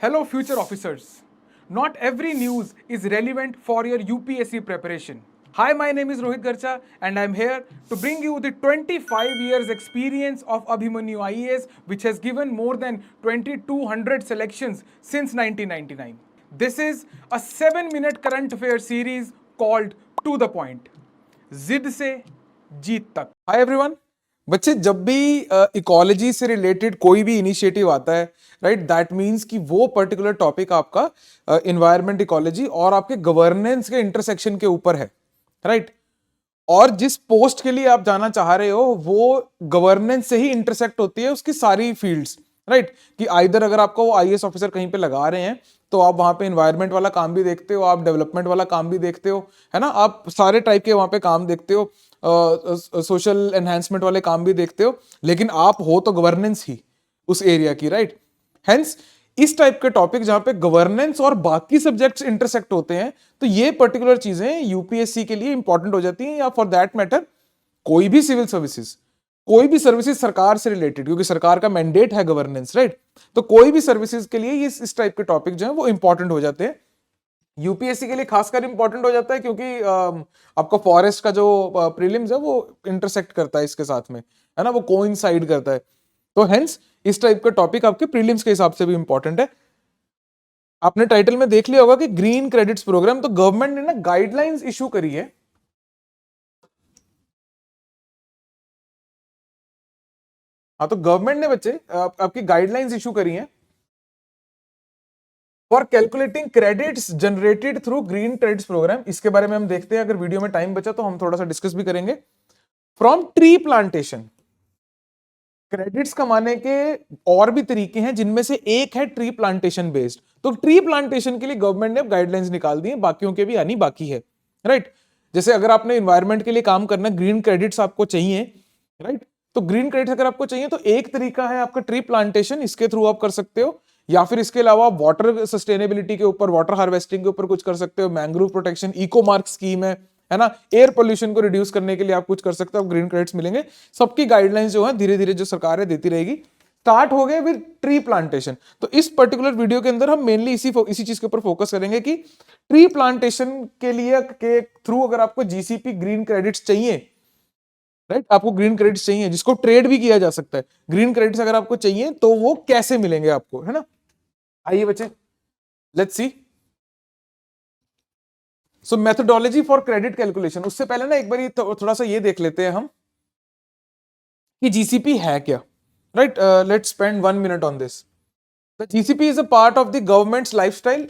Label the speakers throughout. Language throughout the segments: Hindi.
Speaker 1: Hello, future officers. Not every news is relevant for your UPSC preparation. Hi, my name is Rohit Garcha, and I'm here to bring you the 25 years experience of Abhimanyu IAS, which has given more than 2200 selections since 1999. This is a 7-minute current affair series called To the Point. जिद से जीत तक. Hi everyone. बच्चे जब भी इकोलॉजी से रिलेटेड कोई भी इनिशिएटिव आता है, राइट, दैट मींस कि वो पर्टिकुलर टॉपिक आपका इन्वायरमेंट इकोलॉजी और आपके गवर्नेंस के इंटरसेक्शन के ऊपर है, राइट, और जिस पोस्ट के लिए आप जाना चाह रहे हो वो गवर्नेंस से ही इंटरसेक्ट होती है उसकी सारी फील्ड्स, राइट, कि आइदर अगर आपको वो आईएएस ऑफिसर कहीं पे लगा रहे हैं तो आप वहां पे इन्वायरमेंट वाला काम भी देखते हो, आप डेवलपमेंट वाला काम भी देखते हो, है ना, आप सारे टाइप के वहां पे काम देखते हो, सोशल एनहांसमेंट वाले काम भी देखते हो, लेकिन आप हो तो गवर्नेंस ही उस एरिया की, राइट। हेंस इस टाइप के टॉपिक जहां पे गवर्नेंस और बाकी सब्जेक्ट्स इंटरसेक्ट होते हैं तो ये पर्टिकुलर चीजें यूपीएससी के लिए इंपॉर्टेंट हो जाती हैं, या फॉर दैट मैटर कोई भी सिविल सर्विसेज, कोई भी सर्विसेज सरकार से रिलेटेड, क्योंकि सरकार का मैंडेट है गवर्नेंस, राइट, तो कोई भी सर्विसेज के लिए इस टाइप के टॉपिक जो है वो इंपॉर्टेंट हो जाते हैं। यूपीएससी के लिए खासकर इंपॉर्टेंट हो जाता है क्योंकि आपका फॉरेस्ट का जो प्रीलिम्स है वो इंटरसेक्ट करता है इसके साथ में, है ना, वो कोइंसाइड करता है, तो हेंस इस टाइप का टॉपिक आपके प्रीलिम्स के हिसाब से भी इंपॉर्टेंट है। आपने टाइटल में देख लिया होगा कि ग्रीन क्रेडिट्स प्रोग्राम, तो गवर्नमेंट ने ना गाइडलाइंस इशू करी है। हाँ, तो गवर्नमेंट ने बच्चे आपकी गाइडलाइंस इशू करी हैं for calculating credits generated through green credits programme. इसके बारे में हम देखते हैं, अगर वीडियो में टाइम बचा तो हम थोड़ा सा डिस्कस भी करेंगे। फ्रॉम ट्री प्लांटेशन, क्रेडिट्स कमाने के और भी तरीके हैं जिनमें से एक है ट्री प्लांटेशन बेस्ड। तो ट्री प्लांटेशन के लिए गवर्नमेंट ने गाइडलाइंस निकाल दी है, बाकियों के भी आनी बाकी है, राइट। जैसे अगर आपने इन्वायरमेंट के लिए काम करना, ग्रीन क्रेडिट्स आपको चाहिए, राइट, तो ग्रीन क्रेडिट्स अगर आपको चाहिए तो एक तरीका है आपका ट्री प्लांटेशन, इसके थ्रू आप कर सकते हो, या फिर इसके अलावा वाटर सस्टेनेबिलिटी के ऊपर, वाटर हार्वेस्टिंग के ऊपर कुछ कर सकते हो, mangrove protection, eco mark scheme है ना, एयर पोल्यूशन को रिड्यूस करने के लिए आप कुछ कर सकते हो, ग्रीन क्रेडिट्स मिलेंगे। सबकी गाइडलाइंस जो है धीरे धीरे जो सरकार है देती रहेगी। स्टार्ट हो गए विद ट्री प्लांटेशन, तो इस पर्टिकुलर वीडियो के अंदर हम मेनली इसी चीज के ऊपर फोकस करेंगे कि ट्री प्लांटेशन के लिए के थ्रू अगर आपको जीसीपी ग्रीन क्रेडिट्स चाहिए, राइट, आपको ग्रीन क्रेडिट्स चाहिए जिसको ट्रेड भी किया जा सकता है, ग्रीन क्रेडिट्स अगर आपको चाहिए तो वो कैसे मिलेंगे आपको, है ना। आइए बच्चे, let's see. So methodology for credit calculation, उससे पहले ना एक बार थोड़ा सा ये देख लेते हैं हम कि जीसीपी है क्या, right. Let's spend 1 minute on this. The GCP is a part of the governments lifestyle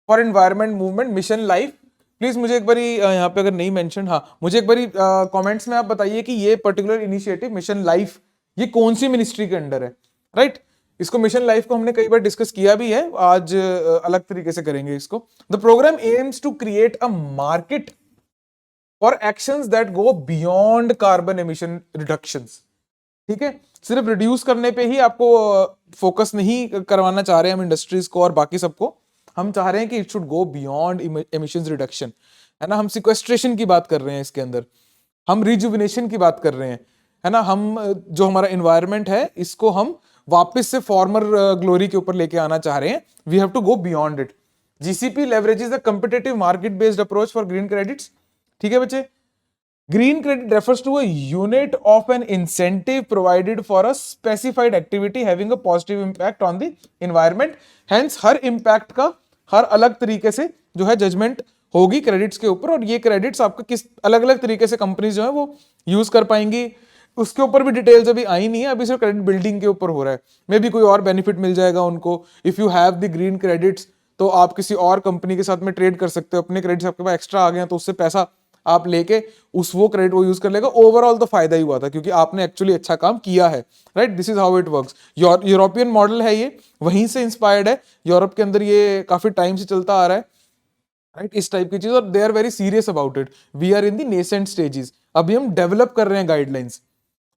Speaker 1: for environment movement mission life. Please मुझे एक बारी यहाँ पे अगर नहीं मेंशन, हाँ, मुझे एक बारी कमेंट्स में आप बताइए कि ये पर्टिकुलर इनिशिएटिव मिशन लाइफ ये कौन सी मिनिस्ट्री के अंडर है, राइट। इसको मिशन लाइफ को हमने कई बार डिस्कस किया भी है, आज अलग तरीके से करेंगे इसको। The programme aims to create a market for actions that go beyond carbon emission reductions. ठीक है, सिर्फ रिड्यूस करने पे ही आपको फोकस नहीं करवाना चाह रहे हैं हम इंडस्ट्रीज को और बाकी सबको, हम चाह रहे हैं कि it should go beyond emissions reduction, है ना। हम सिक्वेस्ट्रेशन की बात कर रहे हैं इसके अंदर, हम रिजुविनेशन की बात कर रहे हैं, है ना, हम जो हमारा एनवायरनमेंट है इसको हम वापस से फॉर्मर ग्लोरी के ऊपर लेके आना चाह रहे हैं। We have to go beyond it. GCP leverages the competitive market based approach for green credits. ठीक है बच्चे, green credit refers to a unit of an incentive provided for a specified activity having a positive impact on the environment। hence her impact का हर अलग तरीके से जो है जजमेंट होगी क्रेडिट्स के ऊपर, और ये क्रेडिट्स आपका किस अलग अलग तरीके से कंपनीज जो है वो यूज कर पाएंगी, उसके ऊपर भी डिटेल्स अभी आई नहीं है, अभी सिर्फ क्रेडिट बिल्डिंग के ऊपर हो रहा है। मे बी कोई और बेनिफिट मिल जाएगा उनको, if you have the green credits तो आप किसी और कंपनी के साथ में ट्रेड कर सकते हो, अपने क्रेडिट्स आपके पास एक्स्ट्रा आ गए तो उससे पैसा आप लेके उस वो क्रेडिट वो यूज कर लेगा। ओवरऑल तो फायदा ही हुआ था क्योंकि आपने एक्चुअली अच्छा काम किया है, right. This is how it works. European model है ये, वहीं से इंस्पायर्ड है, यूरोप के अंदर ये काफी टाइम से चलता आ रहा है, राइट, इस टाइप की चीज, और they are very serious about it. We are in the nascent stages, अभी हम डेवलप कर रहे हैं गाइडलाइंस,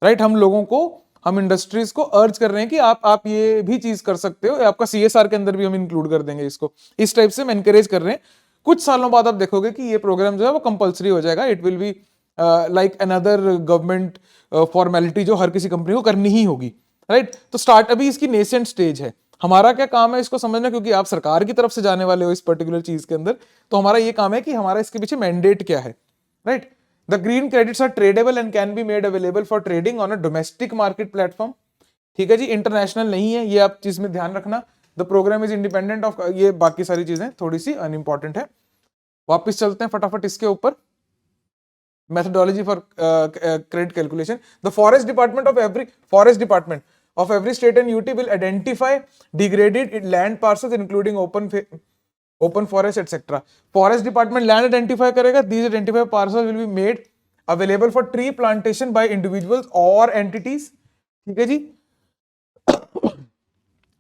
Speaker 1: राइट। हम लोगों को, हम इंडस्ट्रीज को अर्ज कर रहे हैं कि आप ये भी चीज कर सकते हो, आपका सीएसआर के अंदर भी हम इंक्लूड कर देंगे इसको, इस टाइप से हम एनकरेज कर रहे हैं। कुछ सालों बाद आप देखोगे कि ये प्रोग्राम जो है वो कंपलसरी हो जाएगा, it will be like another government formality जो हर किसी कंपनी को करनी ही होगी, राइट। तो स्टार्ट अभी इसकी नेसेंट स्टेज है, हमारा क्या काम है इसको समझना, क्योंकि आप सरकार की तरफ से जाने वाले हो इस पर्टिकुलर चीज के अंदर, तो हमारा ये काम है कि हमारा इसके पीछे मैंडेट क्या है, right. The green credits are tradable and can be made available for trading on a domestic market platform. ठीक है जी, इंटरनेशनल नहीं है, ये आप चीज में ध्यान रखना। The programme is independent of, ये बाकी सारी चीजें थोड़ी सी अनइंपॉर्टेंट है। वापस चलते हैं फटाफट इसके ऊपर। methodology for credit calculation. The forest department of every state and UT will identify degraded land parcels including open forest etc. Forest department land identify करेगा. These identified parcels will be made available for tree plantation by individuals or entities. ठीक है जी.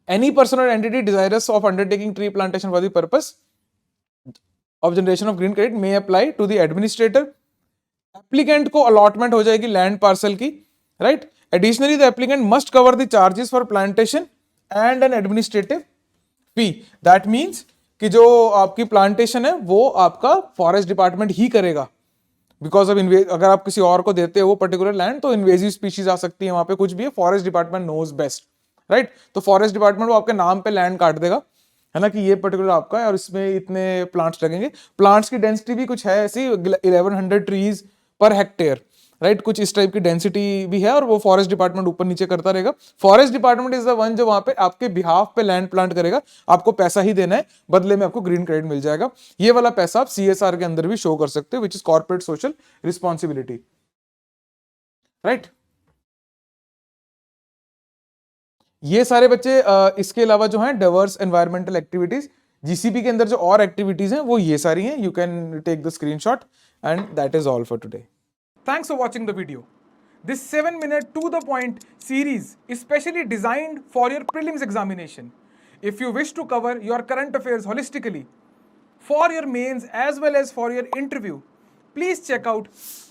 Speaker 1: Any person or entity desirous of undertaking tree plantation for the purpose of generation of green credit may apply to the administrator. Applicant को अलॉटमेंट हो जाएगी लैंड पार्सल की, right. Additionally the applicant must cover the charges for plantation and N administrative fee. That means कि जो आपकी प्लांटेशन है वो आपका फॉरेस्ट डिपार्टमेंट ही करेगा, बिकॉज ऑफ अगर आप किसी और को देते हो वो पर्टिकुलर लैंड तो इन्वेजिव स्पीशीज आ सकती है वहां पे, कुछ भी है, forest department knows best, right. तो फॉरेस्ट डिपार्टमेंट वो आपके नाम पे लैंड काट देगा, है ना, कि ये पर्टिकुलर आपका है और इसमें इतने प्लांट्स लगेंगे। प्लांट्स की डेंसिटी भी कुछ है ऐसी 1100 ट्रीज पर हेक्टेयर, राइट, कुछ इस टाइप की डेंसिटी भी है और वो फॉरेस्ट डिपार्टमेंट ऊपर नीचे करता रहेगा। Forest department is the one जो वहां पे आपके बिहाफ पे लैंड प्लांट करेगा, आपको पैसा ही देना है, बदले में आपको ग्रीन क्रेडिट मिल जाएगा। ये वाला पैसा आप CSR के अंदर भी शो कर सकते हो, which is corporate social responsibility, right. ये सारे बच्चे इसके अलावा जो हैं डाइवर्स एनवायरमेंटल एक्टिविटीज, जीसीपी के अंदर जो और एक्टिविटीज हैं वो ये सारी हैं। You can take the screenshot and that is all for today. Thanks for watching the video. This 7-minute to the point series is specially designed for your prelims examination. If you wish to cover your current affairs holistically for your mains as well as for your interview, please check out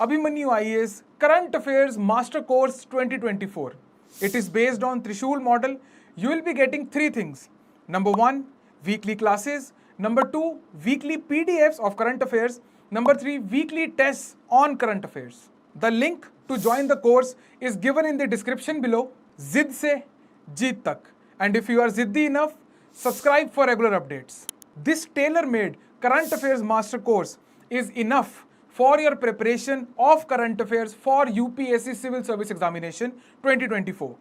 Speaker 1: Abhimanyu IAS Current Affairs Master Course 2024. It is based on Trishul model. You will be getting 3 things. Number 1, weekly classes. Number 2, weekly PDFs of current affairs. Number 3, weekly tests on current affairs. The link to join the course is given in the description below. Zid se jeet tak. And if you are ziddi enough, subscribe for regular updates. This tailor-made current affairs master course is enough for your preparation of current affairs for UPSC Civil Service Examination 2024.